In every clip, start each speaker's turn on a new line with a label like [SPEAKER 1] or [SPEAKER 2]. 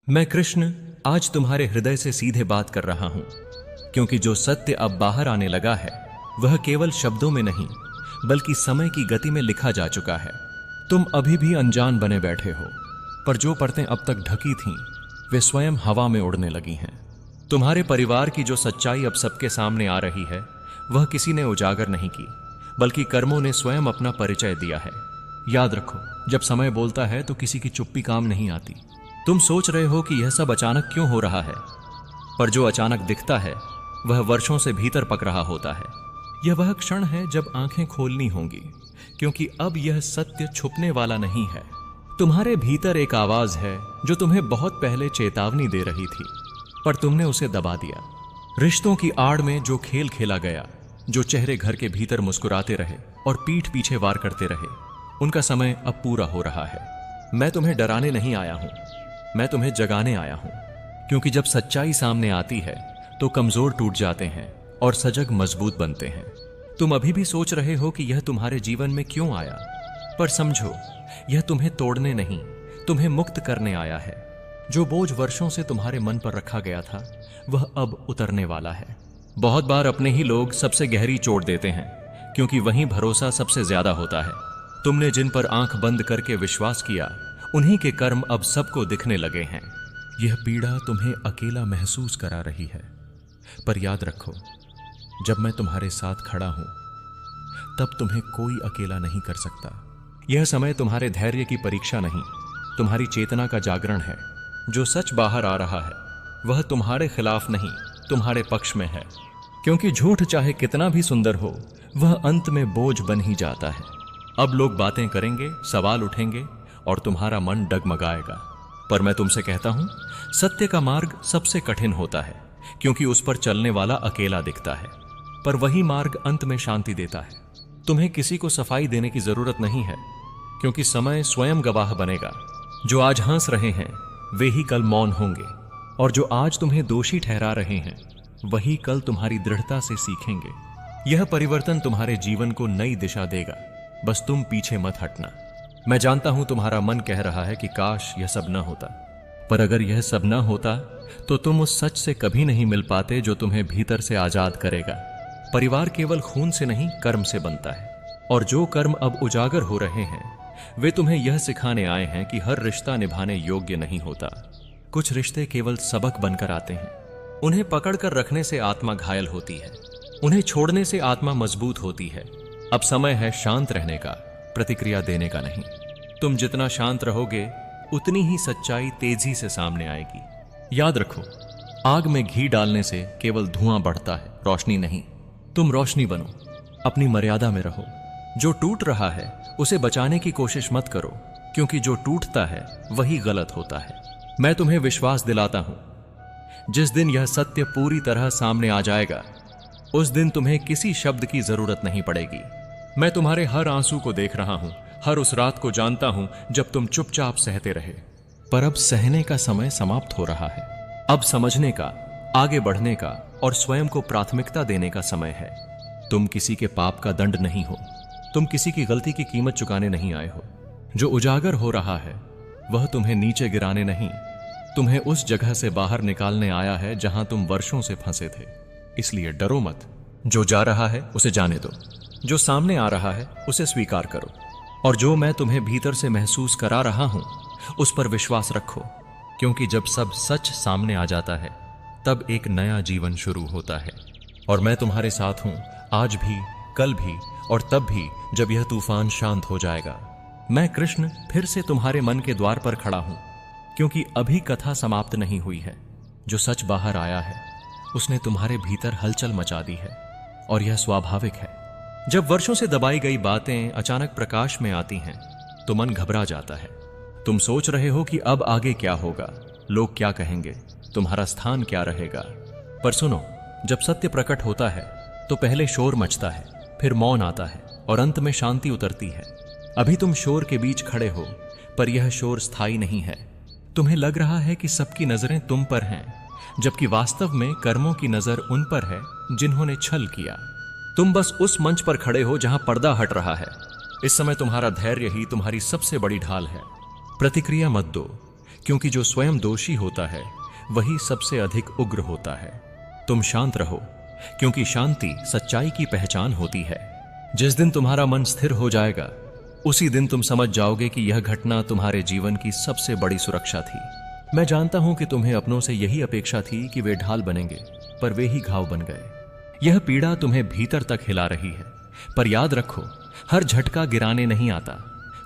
[SPEAKER 1] मैं कृष्ण आज तुम्हारे हृदय से सीधे बात कर रहा हूं, क्योंकि जो सत्य अब बाहर आने लगा है वह केवल शब्दों में नहीं बल्कि समय की गति में लिखा जा चुका है। तुम अभी भी अनजान बने बैठे हो, पर जो परतें अब तक ढकी थीं वे स्वयं हवा में उड़ने लगी हैं। तुम्हारे परिवार की जो सच्चाई अब सबके सामने आ रही है वह किसी ने उजागर नहीं की, बल्कि कर्मों ने स्वयं अपना परिचय दिया है। याद रखो, जब समय बोलता है तो किसी की चुप्पी काम नहीं आती। तुम सोच रहे हो कि यह सब अचानक क्यों हो रहा है, पर जो अचानक दिखता है वह वर्षों से भीतर पक रहा होता है। यह वह क्षण है जब आंखें खोलनी होंगी, क्योंकि अब यह सत्य छुपने वाला नहीं है। तुम्हारे भीतर एक आवाज है जो तुम्हें बहुत पहले चेतावनी दे रही थी, पर तुमने उसे दबा दिया। रिश्तों की आड़ में जो खेल खेला गया, जो चेहरे घर के भीतर मुस्कुराते रहे और पीठ पीछे वार करते रहे, उनका समय अब पूरा हो रहा है। मैं तुम्हें डराने नहीं आया हूं, मैं तुम्हें जगाने आया हूं, क्योंकि जब सच्चाई सामने आती है तो कमजोर टूट जाते हैं और सजग मजबूत बनते हैं। तुम अभी भी सोच रहे हो कि यह तुम्हारे जीवन में क्यों आया, पर समझो, यह तुम्हें तोड़ने नहीं, तुम्हें मुक्त करने आया है। जो बोझ वर्षों से तुम्हारे मन पर रखा गया था वह अब उतरने वाला है। बहुत बार अपने ही लोग सबसे गहरी चोट देते हैं, क्योंकि वहीं भरोसा सबसे ज्यादा होता है। तुमने जिन पर आंख बंद करके विश्वास किया, उन्हीं के कर्म अब सबको दिखने लगे हैं। यह पीड़ा तुम्हें अकेला महसूस करा रही है, पर याद रखो, जब मैं तुम्हारे साथ खड़ा हूं तब तुम्हें कोई अकेला नहीं कर सकता। यह समय तुम्हारे धैर्य की परीक्षा नहीं, तुम्हारी चेतना का जागरण है। जो सच बाहर आ रहा है वह तुम्हारे खिलाफ नहीं, तुम्हारे पक्ष में है, क्योंकि झूठ चाहे कितना भी सुंदर हो वह अंत में बोझ बन ही जाता है। अब लोग बातें करेंगे, सवाल उठेंगे और तुम्हारा मन डगमगाएगा, पर मैं तुमसे कहता हूं, सत्य का मार्ग सबसे कठिन होता है, क्योंकि उस पर चलने वाला अकेला दिखता है, पर वही मार्ग अंत में शांति देता है। तुम्हें किसी को सफाई देने की जरूरत नहीं है, क्योंकि समय स्वयं गवाह बनेगा। जो आज हंस रहे हैं वे ही कल मौन होंगे, और जो आज तुम्हें दोषी ठहरा रहे हैं वही कल तुम्हारी दृढ़ता से सीखेंगे। यह परिवर्तन तुम्हारे जीवन को नई दिशा देगा, बस तुम पीछे मत हटना। मैं जानता हूं तुम्हारा मन कह रहा है कि काश यह सब न होता, पर अगर यह सब न होता तो तुम उस सच से कभी नहीं मिल पाते जो तुम्हें भीतर से आजाद करेगा। परिवार केवल खून से नहीं, कर्म से बनता है, और जो कर्म अब उजागर हो रहे हैं वे तुम्हें यह सिखाने आए हैं कि हर रिश्ता निभाने योग्य नहीं होता। कुछ रिश्ते केवल सबक बनकर आते हैं। उन्हें पकड़कर रखने से आत्मा घायल होती है, उन्हें छोड़ने से आत्मा मजबूत होती है। अब समय है शांत रहने का, प्रतिक्रिया देने का नहीं। तुम जितना शांत रहोगे उतनी ही सच्चाई तेजी से सामने आएगी। याद रखो, आग में घी डालने से केवल धुआं बढ़ता है, रोशनी नहीं। तुम रोशनी बनो, अपनी मर्यादा में रहो। जो टूट रहा है उसे बचाने की कोशिश मत करो, क्योंकि जो टूटता है वही गलत होता है। मैं तुम्हें विश्वास दिलाता हूं, जिस दिन यह सत्य पूरी तरह सामने आ जाएगा उस दिन तुम्हें किसी शब्द की जरूरत नहीं पड़ेगी। मैं तुम्हारे हर आंसू को देख रहा हूं, हर उस रात को जानता हूं जब तुम चुपचाप सहते रहे। पर अब सहने का समय समाप्त हो रहा है। अब समझने का, आगे बढ़ने का और स्वयं को प्राथमिकता देने का समय है। तुम किसी के पाप का दंड नहीं हो, तुम किसी की गलती की कीमत चुकाने नहीं आए हो। जो उजागर हो रहा है वह तुम्हें नीचे गिराने नहीं, तुम्हें उस जगह से बाहर निकालने आया है जहां तुम वर्षों से फंसे थे। इसलिए डरो मत। जो जा रहा है उसे जाने दो, जो सामने आ रहा है उसे स्वीकार करो, और जो मैं तुम्हें भीतर से महसूस करा रहा हूं उस पर विश्वास रखो, क्योंकि जब सब सच सामने आ जाता है तब एक नया जीवन शुरू होता है। और मैं तुम्हारे साथ हूं, आज भी, कल भी और तब भी जब यह तूफान शांत हो जाएगा। मैं कृष्ण फिर से तुम्हारे मन के द्वार पर खड़ा हूं, क्योंकि अभी कथा समाप्त नहीं हुई है। जो सच बाहर आया है उसने तुम्हारे भीतर हलचल मचा दी है, और यह स्वाभाविक है। जब वर्षों से दबाई गई बातें अचानक प्रकाश में आती हैं तो मन घबरा जाता है। तुम सोच रहे हो कि अब आगे क्या होगा, लोग क्या कहेंगे, तुम्हारा स्थान क्या रहेगा। पर सुनो, जब सत्य प्रकट होता है तो पहले शोर मचता है, फिर मौन आता है और अंत में शांति उतरती है। अभी तुम शोर के बीच खड़े हो, पर यह शोर स्थायी नहीं है। तुम्हें लग रहा है कि सबकी नजरें तुम पर हैं, जबकि वास्तव में कर्मों की नजर उन पर है जिन्होंने छल किया। तुम बस उस मंच पर खड़े हो जहां पर्दा हट रहा है। इस समय तुम्हारा धैर्य ही तुम्हारी सबसे बड़ी ढाल है। प्रतिक्रिया मत दो, क्योंकि जो स्वयं दोषी होता है वही सबसे अधिक उग्र होता है। तुम शांत रहो, क्योंकि शांति सच्चाई की पहचान होती है। जिस दिन तुम्हारा मन स्थिर हो जाएगा, उसी दिन तुम समझ जाओगे कि यह घटना तुम्हारे जीवन की सबसे बड़ी सुरक्षा थी। मैं जानता हूं कि तुम्हें अपनों से यही अपेक्षा थी कि वे ढाल बनेंगे, पर वे ही घाव बन गए। यह पीड़ा तुम्हें भीतर तक हिला रही है, पर याद रखो, हर झटका गिराने नहीं आता,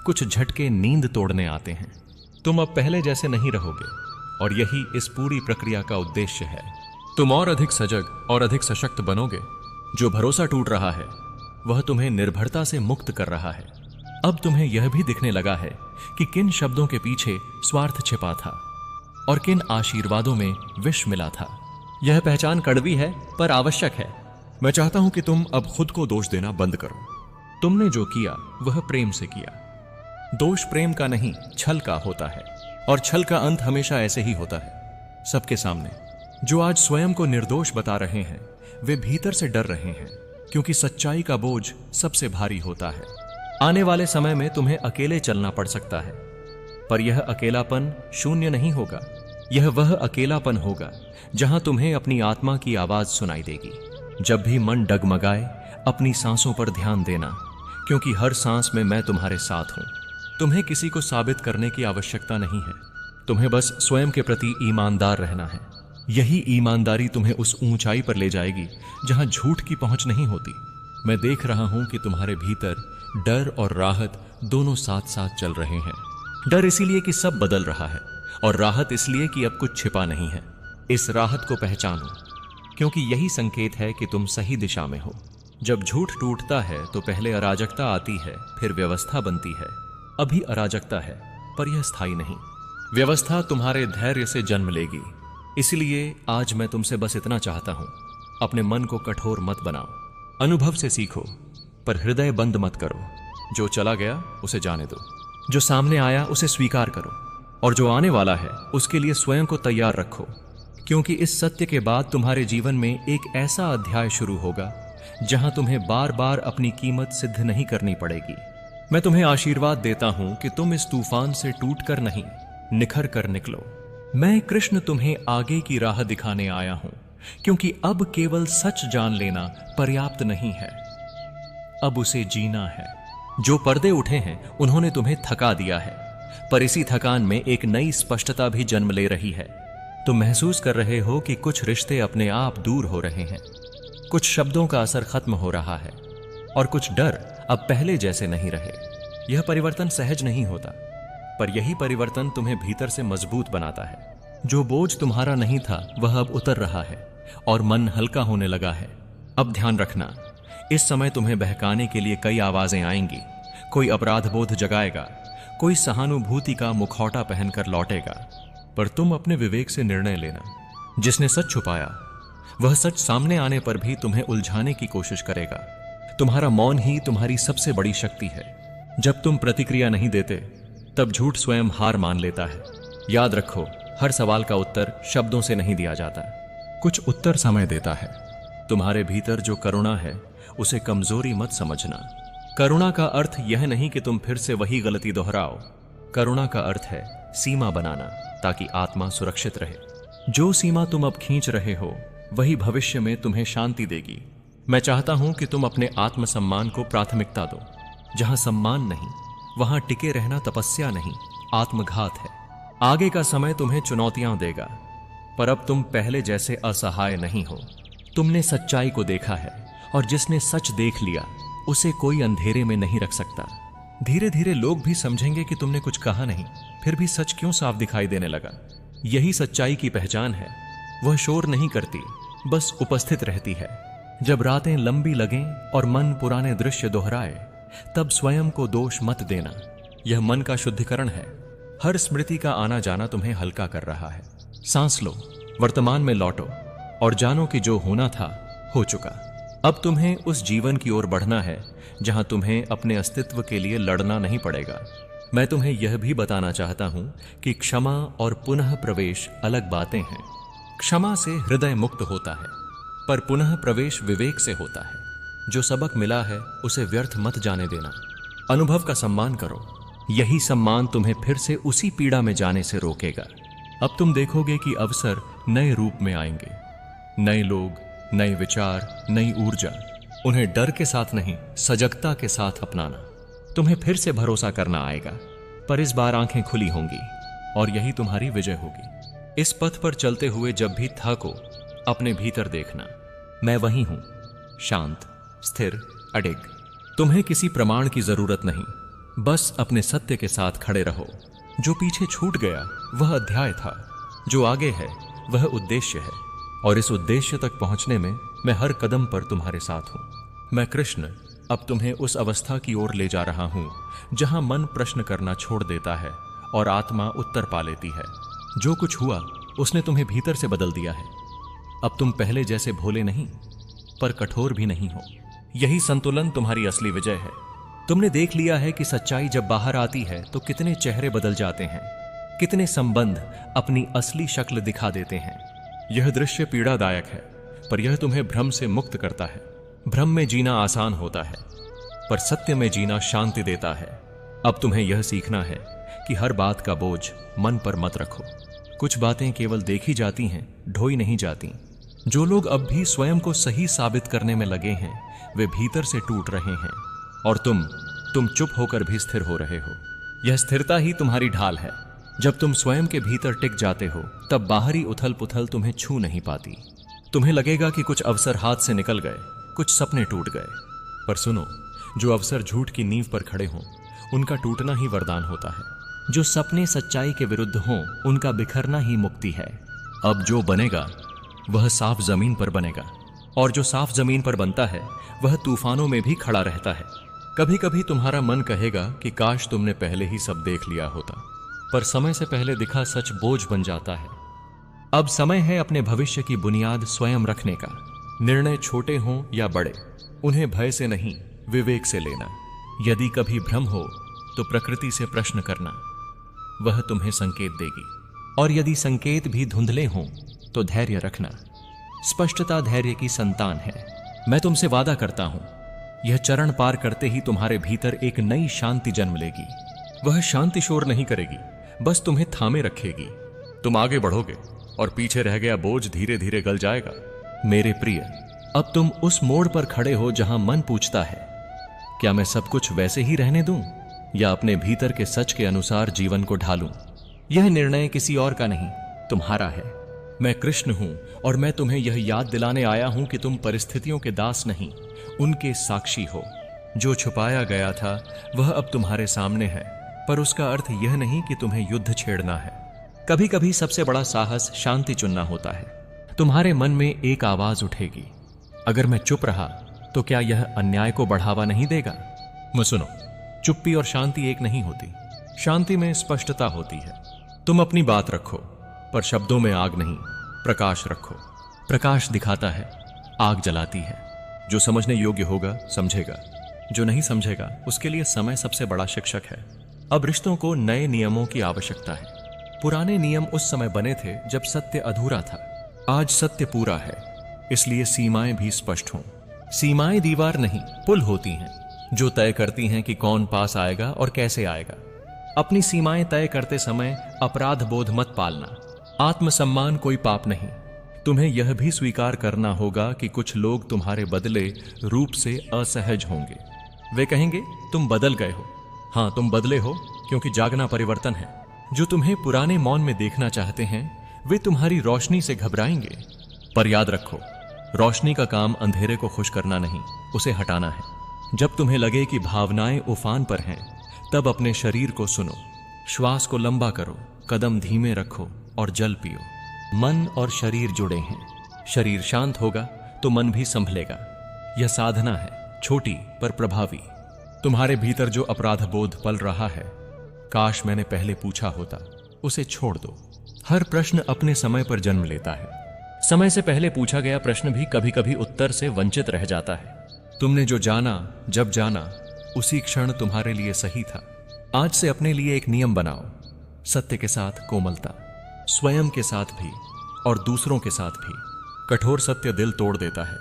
[SPEAKER 1] कुछ झटके नींद तोड़ने आते हैं। तुम अब पहले जैसे नहीं रहोगे, और यही इस पूरी प्रक्रिया का उद्देश्य है। तुम और अधिक सजग और अधिक सशक्त बनोगे। जो भरोसा टूट रहा है वह तुम्हें निर्भरता से मुक्त कर रहा है। अब तुम्हें यह भी दिखने लगा है कि किन शब्दों के पीछे स्वार्थ छिपा था और किन आशीर्वादों में विष मिला था। यह पहचान कड़वी है पर आवश्यक है। मैं चाहता हूं कि तुम अब खुद को दोष देना बंद करो। तुमने जो किया वह प्रेम से किया। दोष प्रेम का नहीं, छल का होता है, और छल का अंत हमेशा ऐसे ही होता है। सबके सामने जो आज स्वयं को निर्दोष बता रहे हैं, वे भीतर से डर रहे हैं, क्योंकि सच्चाई का बोझ सबसे भारी होता है। आने वाले समय में तुम्हें अकेले चलना पड़ सकता है, पर यह अकेलापन शून्य नहीं होगा। यह वह अकेलापन होगा जहां तुम्हें अपनी आत्मा की आवाज सुनाई देगी। जब भी मन डगमगाए, अपनी सांसों पर ध्यान देना, क्योंकि हर सांस में मैं तुम्हारे साथ हूं। तुम्हें किसी को साबित करने की आवश्यकता नहीं है। तुम्हें बस स्वयं के प्रति ईमानदार रहना है। यही ईमानदारी तुम्हें उस ऊंचाई पर ले जाएगी जहां झूठ की पहुंच नहीं होती। मैं देख रहा हूं कि तुम्हारे भीतर डर और राहत दोनों साथ साथ चल रहे हैं। डर इसीलिए कि सब बदल रहा है, और राहत इसलिए कि अब कुछ छिपा नहीं है। इस राहत को पहचानो, क्योंकि यही संकेत है कि तुम सही दिशा में हो। जब झूठ टूटता है तो पहले अराजकता आती है, फिर व्यवस्था बनती है। अभी अराजकता है, पर यह स्थायी नहीं। व्यवस्था तुम्हारे धैर्य से जन्म लेगी। इसलिए आज मैं तुमसे बस इतना चाहता हूं, अपने मन को कठोर मत बनाओ। अनुभव से सीखो, पर हृदय बंद मत करो। जो चला गया उसे जाने दो, जो सामने आया उसे स्वीकार करो, और जो आने वाला है उसके लिए स्वयं को तैयार रखो। क्योंकि इस सत्य के बाद तुम्हारे जीवन में एक ऐसा अध्याय शुरू होगा जहां तुम्हें बार बार अपनी कीमत सिद्ध नहीं करनी पड़ेगी। मैं तुम्हें आशीर्वाद देता हूं कि तुम इस तूफान से टूटकर नहीं, निखर कर निकलो। मैं कृष्ण तुम्हें आगे की राह दिखाने आया हूं, क्योंकि अब केवल सच जान लेना पर्याप्त नहीं है, अब उसे जीना है। जो पर्दे उठे हैं उन्होंने तुम्हें थका दिया है, पर इसी थकान में एक नई स्पष्टता भी जन्म ले रही है। तुम महसूस कर रहे हो कि कुछ रिश्ते अपने आप दूर हो रहे हैं, कुछ शब्दों का असर खत्म हो रहा है, और कुछ डर अब पहले जैसे नहीं रहे। यह परिवर्तन सहज नहीं होता, पर यही परिवर्तन तुम्हें भीतर से मजबूत बनाता है। जो बोझ तुम्हारा नहीं था वह अब उतर रहा है, और मन हल्का होने लगा है। अब ध्यान रखना, इस समय तुम्हें बहकाने के लिए कई आवाजें आएंगी। कोई अपराध बोध जगाएगा, कोई सहानुभूति का मुखौटा पहनकर लौटेगा, पर तुम अपने विवेक से निर्णय लेना। जिसने सच छुपाया वह सच सामने आने पर भी तुम्हें उलझाने की कोशिश करेगा। तुम्हारा मौन ही तुम्हारी सबसे बड़ी शक्ति है। जब तुम प्रतिक्रिया नहीं देते, तब झूठ स्वयं हार मान लेता है। याद रखो, हर सवाल का उत्तर शब्दों से नहीं दिया जाता, कुछ उत्तर समय देता है। तुम्हारे भीतर जो करुणा है उसे कमजोरी मत समझना। करुणा का अर्थ यह नहीं कि तुम फिर से वही गलती दोहराओ। करुणा का अर्थ है सीमा बनाना, ताकि आत्मा सुरक्षित रहे। जो सीमा तुम अब खींच रहे हो वही भविष्य में तुम्हें शांति देगी। मैं चाहता हूं कि तुम अपने आत्मसम्मान को प्राथमिकता दो। जहां सम्मान नहीं, वहां टिके रहना तपस्या नहीं, आत्मघात है। आगे का समय तुम्हें चुनौतियां देगा, पर अब तुम पहले जैसे असहाय नहीं हो। तुमने सच्चाई को देखा है, और जिसने सच देख लिया उसे कोई अंधेरे में नहीं रख सकता। धीरे धीरे लोग भी समझेंगे कि तुमने कुछ कहा नहीं, फिर भी सच क्यों साफ दिखाई देने लगा। यही सच्चाई की पहचान है। वह शोर नहीं करती, बस उपस्थित रहती है। जब रातें लंबी लगें और मन पुराने दृश्य दोहराए, तब स्वयं को दोष मत देना। यह मन का शुद्धिकरण है। हर स्मृति का आना जाना तुम्हें हल्का कर रहा है। सांस लो, वर्तमान में लौटो, और जानो कि जो होना था हो चुका। अब तुम्हें उस जीवन की ओर बढ़ना है जहां तुम्हें अपने अस्तित्व के लिए लड़ना नहीं पड़ेगा। मैं तुम्हें यह भी बताना चाहता हूं कि क्षमा और पुनः प्रवेश अलग बातें हैं। क्षमा से हृदय मुक्त होता है, पर पुनः प्रवेश विवेक से होता है। जो सबक मिला है उसे व्यर्थ मत जाने देना। अनुभव का सम्मान करो। यही सम्मान तुम्हें फिर से उसी पीड़ा में जाने से रोकेगा। अब तुम देखोगे कि अवसर नए रूप में आएंगे, नए लोग, नए विचार, नई ऊर्जा। उन्हें डर के साथ नहीं, सजगता के साथ अपनाना। तुम्हें फिर से भरोसा करना आएगा, पर इस बार आंखें खुली होंगी और यही तुम्हारी विजय होगी। इस पथ पर चलते हुए जब भी थको, अपने भीतर देखना, मैं वही हूं, शांत, स्थिर, अडिग। तुम्हें किसी प्रमाण की जरूरत नहीं, बस अपने सत्य के साथ खड़े रहो। जो पीछे छूट गया वह अध्याय था, जो आगे है वह उद्देश्य है, और इस उद्देश्य तक पहुंचने में मैं हर कदम पर तुम्हारे साथ हूं। मैं कृष्ण अब तुम्हें उस अवस्था की ओर ले जा रहा हूं जहां मन प्रश्न करना छोड़ देता है और आत्मा उत्तर पा लेती है। जो कुछ हुआ उसने तुम्हें भीतर से बदल दिया है। अब तुम पहले जैसे भोले नहीं, पर कठोर भी नहीं हो। यही संतुलन तुम्हारी असली विजय है। तुमने देख लिया है कि सच्चाई जब बाहर आती है तो कितने चेहरे बदल जाते हैं, कितने संबंध अपनी असली शक्ल दिखा देते हैं। यह दृश्य पीड़ादायक है, पर यह तुम्हें भ्रम से मुक्त करता है। भ्रम में जीना आसान होता है, पर सत्य में जीना शांति देता है। अब तुम्हें यह सीखना है कि हर बात का बोझ मन पर मत रखो। कुछ बातें केवल देखी जाती हैं, ढोई नहीं जाती। जो लोग अब भी स्वयं को सही साबित करने में लगे हैं, वे भीतर से टूट रहे हैं, और तुम चुप होकर भी स्थिर हो रहे हो। यह स्थिरता ही तुम्हारी ढाल है। जब तुम स्वयं के भीतर टिक जाते हो, तब बाहरी उथल पुथल तुम्हें छू नहीं पाती। तुम्हें लगेगा कि कुछ अवसर हाथ से निकल गए, कुछ सपने टूट गए, पर सुनो, जो अवसर झूठ की नींव पर खड़े हों, उनका टूटना ही वरदान होता है। जो सपने सच्चाई के विरुद्ध हों, उनका बिखरना ही मुक्ति है। अब जो बनेगा वह साफ जमीन पर बनेगा, और जो साफ जमीन पर बनता है वह तूफानों में भी खड़ा रहता है। कभी कभी तुम्हारा मन कहेगा कि काश तुमने पहले ही सब देख लिया होता, पर समय से पहले दिखा सच बोझ बन जाता है। अब समय है अपने भविष्य की बुनियाद स्वयं रखने का। निर्णय छोटे हों या बड़े, उन्हें भय से नहीं, विवेक से लेना। यदि कभी भ्रम हो तो प्रकृति से प्रश्न करना, वह तुम्हें संकेत देगी। और यदि संकेत भी धुंधले हों तो धैर्य रखना। स्पष्टता धैर्य की संतान है। मैं तुमसे वादा करता हूं, यह चरण पार करते ही तुम्हारे भीतर एक नई शांति जन्म लेगी। वह शांति शोर नहीं करेगी, बस तुम्हें थामे रखेगी। तुम आगे बढ़ोगे और पीछे रह गया बोझ धीरे धीरे गल जाएगा। मेरे प्रिय, अब तुम उस मोड़ पर खड़े हो जहां मन पूछता है, क्या मैं सब कुछ वैसे ही रहने दूं या अपने भीतर के सच के अनुसार जीवन को ढालूं? यह निर्णय किसी और का नहीं, तुम्हारा है। मैं कृष्ण हूं और मैं तुम्हें यह याद दिलाने आया हूं कि तुम परिस्थितियों के दास नहीं, उनके साक्षी हो। जो छुपाया गया था वह अब तुम्हारे सामने है, पर उसका अर्थ यह नहीं कि तुम्हें युद्ध छेड़ना है। कभी कभी सबसे बड़ा साहस शांति चुनना होता है। तुम्हारे मन में एक आवाज उठेगी, अगर मैं चुप रहा तो क्या यह अन्याय को बढ़ावा नहीं देगा? मैं सुनो, चुप्पी और शांति एक नहीं होती। शांति में स्पष्टता होती है। तुम अपनी बात रखो, पर शब्दों में आग नहीं, प्रकाश रखो। प्रकाश दिखाता है, आग जलाती है। जो समझने योग्य होगा समझेगा, जो नहीं समझेगा उसके लिए समय सबसे बड़ा शिक्षक है। अब रिश्तों को नए नियमों की आवश्यकता है। पुराने नियम उस समय बने थे जब सत्य अधूरा था। आज सत्य पूरा है, इसलिए सीमाएं भी स्पष्ट हों। सीमाएं दीवार नहीं, पुल होती हैं, जो तय करती हैं कि कौन पास आएगा और कैसे आएगा। अपनी सीमाएं तय करते समय अपराध बोध मत पालना। आत्मसम्मान कोई पाप नहीं। तुम्हें यह भी स्वीकार करना होगा कि कुछ लोग तुम्हारे बदले रूप से असहज होंगे। वे कहेंगे तुम बदल गए हो। हां, तुम बदले हो, क्योंकि जागना परिवर्तन है। जो तुम्हें पुराने मौन में देखना चाहते हैं वे तुम्हारी रोशनी से घबराएंगे। पर याद रखो, रोशनी का काम अंधेरे को खुश करना नहीं, उसे हटाना है। जब तुम्हें लगे कि भावनाएं उफान पर हैं, तब अपने शरीर को सुनो। श्वास को लंबा करो, कदम धीमे रखो और जल पियो। मन और शरीर जुड़े हैं। शरीर शांत होगा तो मन भी संभलेगा। यह साधना है, छोटी पर प्रभावी। तुम्हारे भीतर जो अपराध बोध पल रहा है, काश मैंने पहले पूछा होता, उसे छोड़ दो। हर प्रश्न अपने समय पर जन्म लेता है। समय से पहले पूछा गया प्रश्न भी कभी कभी उत्तर से वंचित रह जाता है। तुमने जो जाना, जब जाना, उसी क्षण तुम्हारे लिए सही था। आज से अपने लिए एक नियम बनाओ, सत्य के साथ कोमलता, स्वयं के साथ भी और दूसरों के साथ भी। कठोर सत्य दिल तोड़ देता है,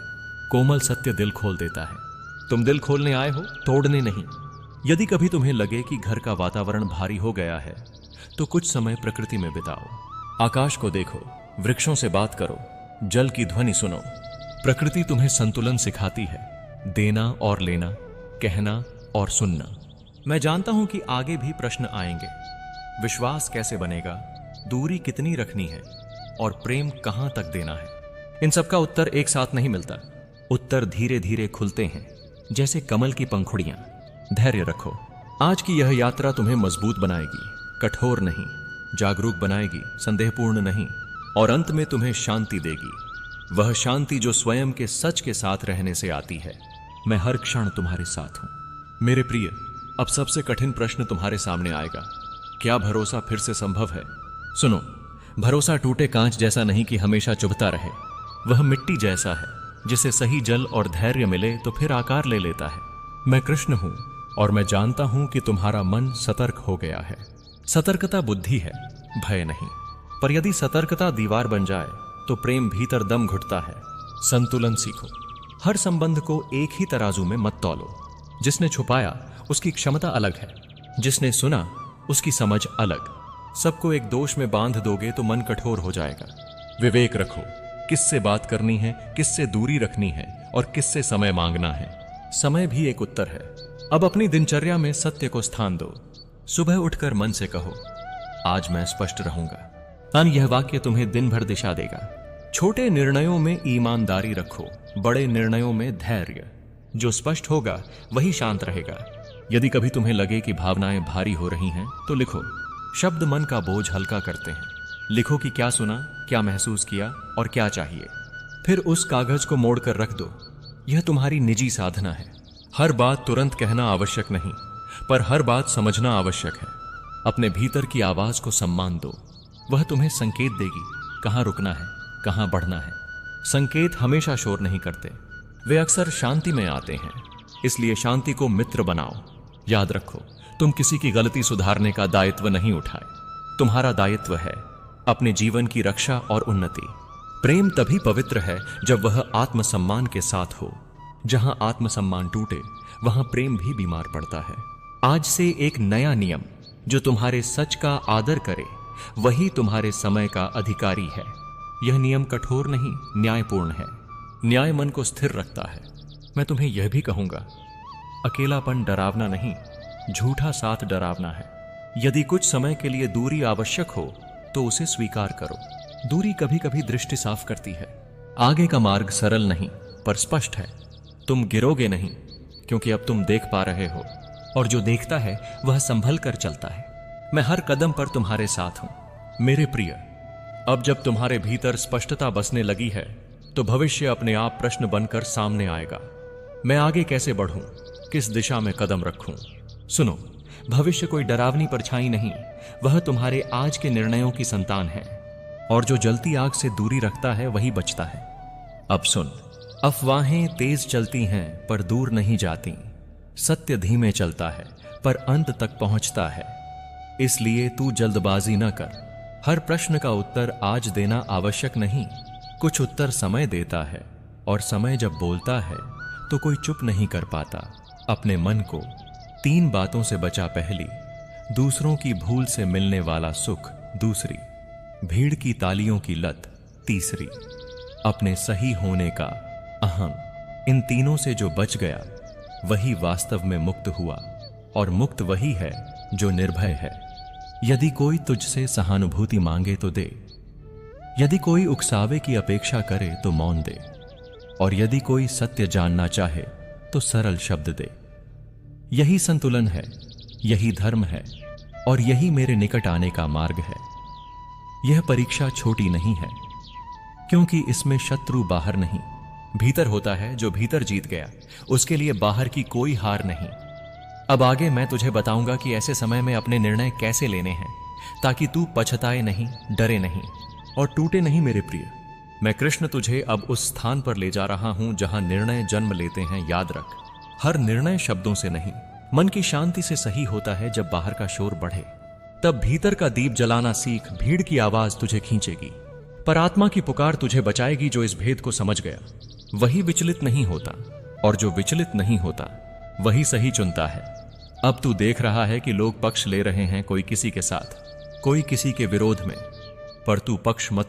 [SPEAKER 1] कोमल सत्य दिल खोल देता है। तुम दिल खोलने आए हो, तोड़ने नहीं। यदि कभी तुम्हें लगे कि घर का वातावरण भारी हो गया है तो कुछ समय प्रकृति में बिताओ। आकाश को देखो, वृक्षों से बात करो, जल की ध्वनि सुनो। प्रकृति तुम्हें संतुलन सिखाती है, देना और लेना, कहना और सुनना। मैं जानता हूं कि आगे भी प्रश्न आएंगे। विश्वास कैसे बनेगा, दूरी कितनी रखनी है और प्रेम कहां तक देना है। इन सब का उत्तर एक साथ नहीं मिलता। उत्तर धीरे धीरे खुलते हैं, जैसे कमल की पंखुड़ियां। धैर्य रखो। आज की यह यात्रा तुम्हें मजबूत बनाएगी, कठोर नहीं। जागरूक बनाएगी, संदेहपूर्ण नहीं। और अंत में तुम्हें शांति देगी, वह शांति जो स्वयं के सच के साथ रहने से आती है। मैं हर क्षण तुम्हारे साथ हूं। मेरे प्रिय, अब सबसे कठिन प्रश्न तुम्हारे सामने आएगा। क्या भरोसा फिर से संभव है? सुनो, भरोसा टूटे कांच जैसा नहीं कि हमेशा चुभता रहे। वह मिट्टी जैसा है, जिसे सही जल और धैर्य मिले तो फिर आकार ले लेता है। मैं कृष्ण हूं और मैं जानता हूं कि तुम्हारा मन सतर्क हो गया है। सतर्कता बुद्धि है, भय नहीं। पर यदि सतर्कता दीवार बन जाए तो प्रेम भीतर दम घुटता है। संतुलन सीखो। हर संबंध को एक ही तराजू में मत तौलो। जिसने छुपाया उसकी क्षमता अलग है, जिसने सुना उसकी समझ अलग। सबको एक दोष में बांध दोगे तो मन कठोर हो जाएगा। विवेक रखो, किससे बात करनी है, किससे दूरी रखनी है और किससे समय मांगना है। समय भी एक उत्तर है। अब अपनी दिनचर्या में सत्य को स्थान दो। सुबह उठकर मन से कहो, आज मैं स्पष्ट रहूंगा। यह वाक्य तुम्हें दिन भर दिशा देगा। छोटे निर्णयों में ईमानदारी रखो, बड़े निर्णयों में धैर्य। जो स्पष्ट होगा वही शांत रहेगा। यदि कभी तुम्हें लगे कि भावनाएं भारी हो रही हैं तो लिखो। शब्द मन का बोझ हल्का करते हैं। लिखो कि क्या सुना, क्या महसूस किया और क्या चाहिए। फिर उस कागज को मोड़कर रख दो। यह तुम्हारी निजी साधना है। हर बात तुरंत कहना आवश्यक नहीं, पर हर बात समझना आवश्यक है। अपने भीतर की आवाज को सम्मान दो। वह तुम्हें संकेत देगी कहां रुकना है, कहां बढ़ना है। संकेत हमेशा शोर नहीं करते, वे अक्सर शांति में आते हैं। इसलिए शांति को मित्र बनाओ। याद रखो, तुम किसी की गलती सुधारने का दायित्व नहीं उठाए। तुम्हारा दायित्व है अपने जीवन की रक्षा और उन्नति। प्रेम तभी पवित्र है जब वह आत्मसम्मान के साथ हो। जहां आत्मसम्मान टूटे वहां प्रेम भी बीमार पड़ता है। आज से एक नया नियम, जो तुम्हारे सच का आदर करे वही तुम्हारे समय का अधिकारी है। यह नियम कठोर नहीं, न्यायपूर्ण है। न्याय मन को स्थिर रखता है। मैं तुम्हें यह भी कहूंगा, अकेलापन डरावना नहीं, झूठा साथ डरावना है। यदि कुछ समय के लिए दूरी आवश्यक हो तो उसे स्वीकार करो। दूरी कभी कभी दृष्टि साफ करती है। आगे का मार्ग सरल नहीं पर स्पष्ट है। तुम गिरोगे नहीं, क्योंकि अब तुम देख पा रहे हो, और जो देखता है वह संभल कर चलता है। मैं हर कदम पर तुम्हारे साथ हूं। मेरे प्रिय, अब जब तुम्हारे भीतर स्पष्टता बसने लगी है तो भविष्य अपने आप प्रश्न बनकर सामने आएगा। मैं आगे कैसे बढ़ूं, किस दिशा में कदम रखूं? सुनो, भविष्य कोई डरावनी परछाई नहीं, वह तुम्हारे आज के निर्णयों की संतान है। और जो जलती आग से दूरी रखता है वही बचता है। अब सुन, अफवाहें तेज चलती हैं पर दूर नहीं जाती। सत्य धीमे चलता है पर अंत तक पहुंचता है। इसलिए तू जल्दबाजी न कर। हर प्रश्न का उत्तर आज देना आवश्यक नहीं। कुछ उत्तर समय देता है, और समय जब बोलता है तो कोई चुप नहीं कर पाता। अपने मन को 3 बातों से बचा। पहली, दूसरों की भूल से मिलने वाला सुख। दूसरी, भीड़ की तालियों की लत। तीसरी, अपने सही होने का अहम। इन तीनों से जो बच गया वही वास्तव में मुक्त हुआ, और मुक्त वही है जो निर्भय है। यदि कोई तुझसे सहानुभूति मांगे तो दे, यदि कोई उकसावे की अपेक्षा करे तो मौन दे, और यदि कोई सत्य जानना चाहे तो सरल शब्द दे। यही संतुलन है, यही धर्म है, और यही मेरे निकट आने का मार्ग है। यह परीक्षा छोटी नहीं है, क्योंकि इसमें शत्रु बाहर नहीं, भीतर होता है। जो भीतर जीत गया उसके लिए बाहर की कोई हार नहीं। अब आगे मैं तुझे बताऊंगा कि ऐसे समय में अपने निर्णय कैसे लेने हैं, ताकि तू पछताए नहीं, डरे नहीं और टूटे नहीं। मेरे प्रिय, मैं कृष्ण तुझे अब उस स्थान पर ले जा रहा हूं जहां निर्णय जन्म लेते हैं। याद रख, हर निर्णय शब्दों से नहीं, मन की शांति से सही होता है। जब बाहर का शोर बढ़े तब भीतर का दीप जलाना सीख। भीड़ की आवाज तुझे खींचेगी, पर आत्मा की पुकार तुझे बचाएगी। जो इस भेद को समझ गया वही विचलित नहीं होता, और जो विचलित नहीं होता वही सही चुनता है। अब तू देख रहा है कि लोग पक्ष ले रहे हैं, कोई किसी के साथ, कोई किसी के विरोध में, पर तू पक्ष मत